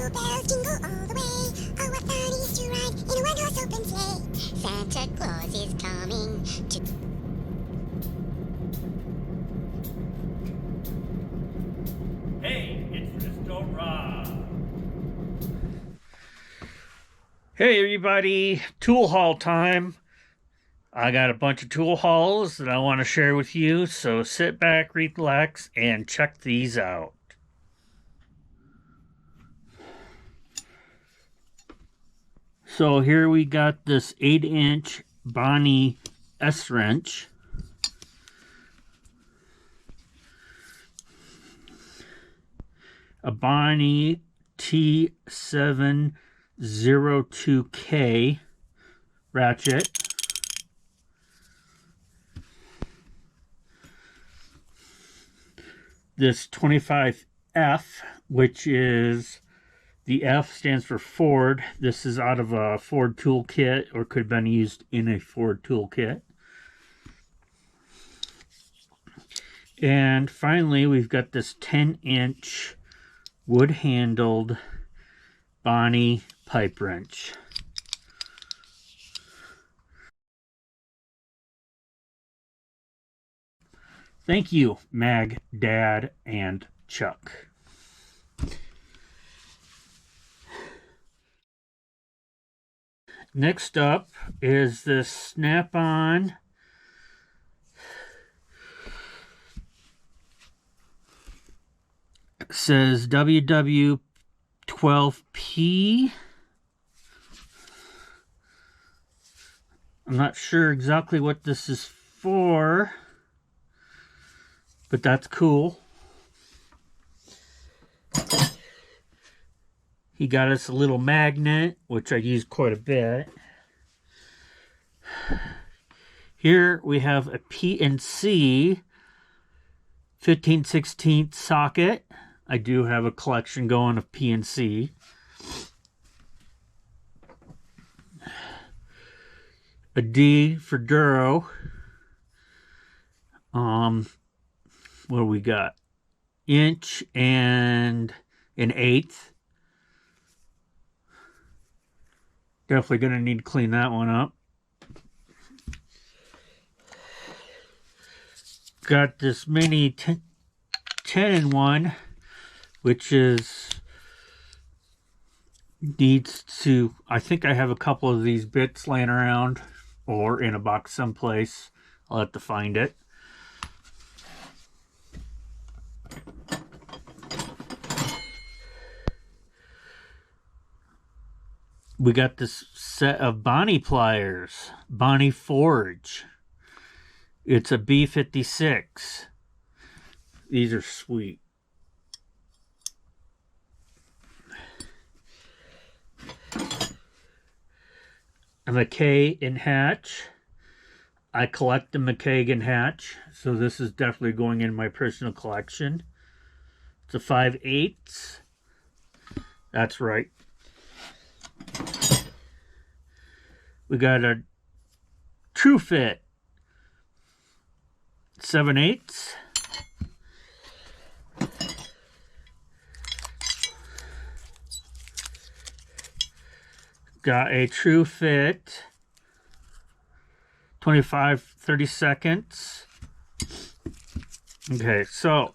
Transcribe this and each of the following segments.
Jingle bells jingle all the way. Oh, what fun it is to ride in a one-horse open sleigh. Santa Claus is coming to... Hey, it's Resto-Rob. Hey everybody, tool haul time. I got a bunch of tool hauls that I want to share with you, so sit back, relax, and check these out. So here we got this 8-inch Bonney S-wrench. A Bonney T702K ratchet. This 25F, which is the F stands for Ford. This is out of a Ford toolkit, or could have been used in a Ford toolkit. And finally, we've got this 10-inch wood-handled Bonney pipe wrench. Thank you, Magdad and Chuck. Next up is this Snap-on says WW12P. I'm not sure exactly what this is for, but that's cool. He got us a little magnet, which I use quite a bit. Here we have a PNC 15/16 socket. I do have a collection going of PNC. A D for Duro. What do we got? Inch and an eighth. Definitely going to need to clean that one up. Got this mini 10-in-1, which needs to, I think I have a couple of these bits laying around or in a box someplace. I'll have to find it. We got this set of Bonney pliers, Bonney Forge. It's a B56. These are sweet. A McKay and Hatch. I collect the McKay and Hatch, so this is definitely going in my personal collection. It's a 5/8. That's right. We got a True Fit 7/8. Got a True Fit 25/32. Okay, so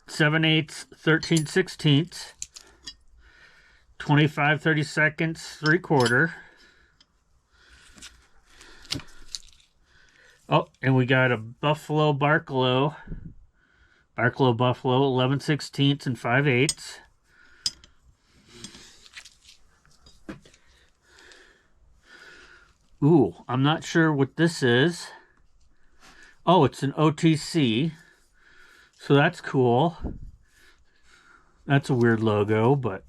7/8, 13/16, 25/32, 3/4. Oh, and we got a Buffalo Buffalo 11/16 and 5/8. Ooh, I'm not sure what this is. Oh, it's an OTC. So that's cool. That's a weird logo, but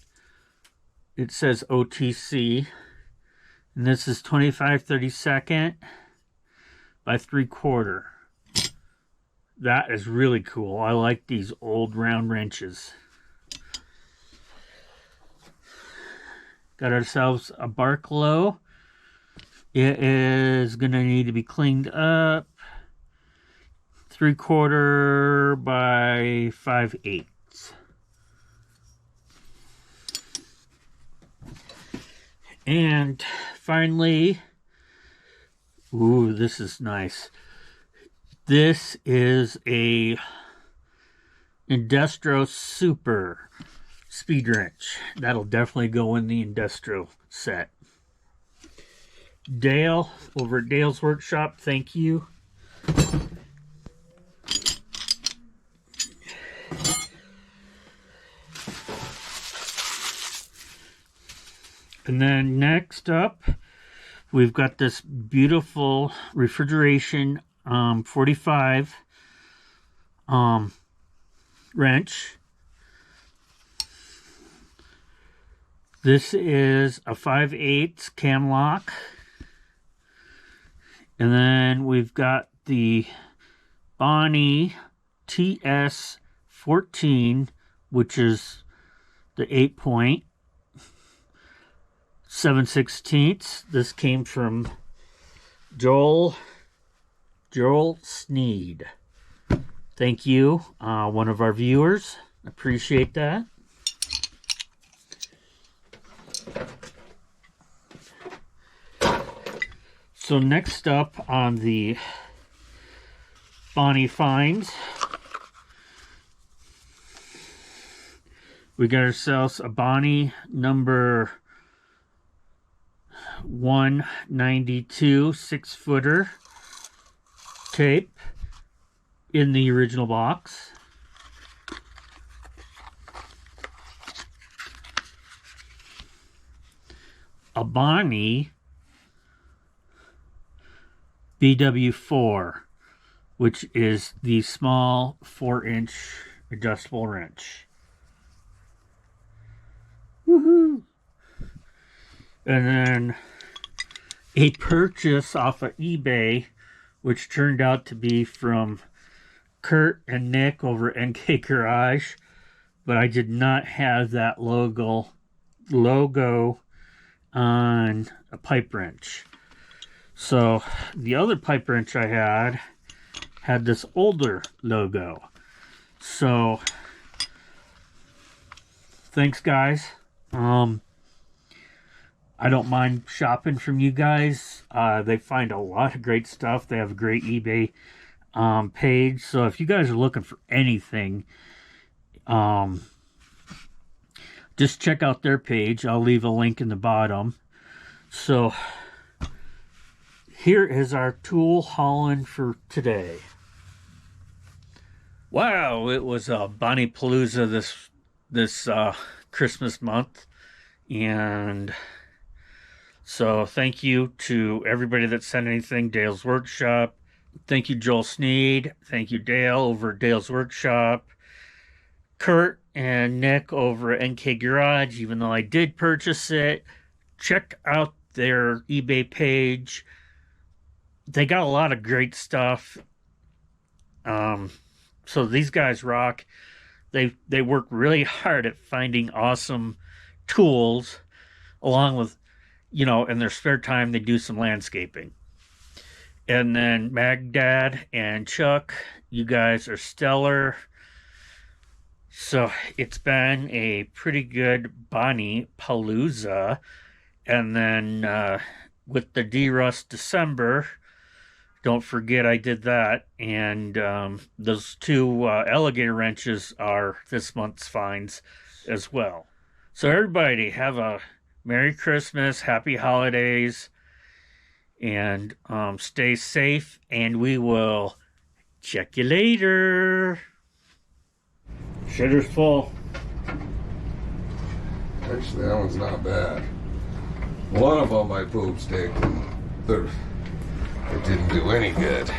it says OTC. And this is 25/32 by 3/4. That is really cool. I like these old round wrenches. Got ourselves a Barklow. It is going to need to be cleaned up. 3/4 by 5/8. And finally, ooh, this is nice. This is a Industro Super speed wrench. That'll definitely go in the Industro set. Dale over at Dale's Workshop, thank you. And then next up, we've got this beautiful refrigeration 45 wrench. This is a 5/8 cam lock. And then we've got the Bonney TS14, which is the 8-point. 7/16. This came from Joel Sneed. Thank you, one of our viewers. Appreciate that. So next up on the Bonney finds, we got ourselves a Bonney number 192 6-footer tape in the original box. A Bonney BW4, which is the small 4-inch adjustable wrench. Woohoo! And then a purchase off of eBay, which turned out to be from Kurt and Nick over at NK Garage, but I did not have that logo on a pipe wrench. So the other pipe wrench I had this older logo. So thanks, guys. I don't mind shopping from you guys. They find a lot of great stuff. They have a great eBay page. So if you guys are looking for anything, just check out their page. I'll leave a link in the bottom. So here is our tool hauling for today. Wow, it was a Bonney Palooza this Christmas month, and so thank you to everybody that sent anything. Dale's Workshop. Thank you, Joel Sneed. Thank you, Dale over at Dale's Workshop. Kurt and Nick over at NK Garage. Even though I did purchase it, check out their eBay page. They got a lot of great stuff. So these guys rock. They work really hard at finding awesome tools, along with, in their spare time, they do some landscaping. And then Magdad and Chuck, you guys are stellar. So it's been a pretty good Bonney Palooza. And then with the D-Rust December, don't forget I did that. And those two alligator wrenches are this month's finds as well. So everybody, have a Merry Christmas, Happy Holidays, and stay safe, and we will check you later. Shitter's full. Actually, that one's not bad. One of them I pooped stick, and it didn't do any good.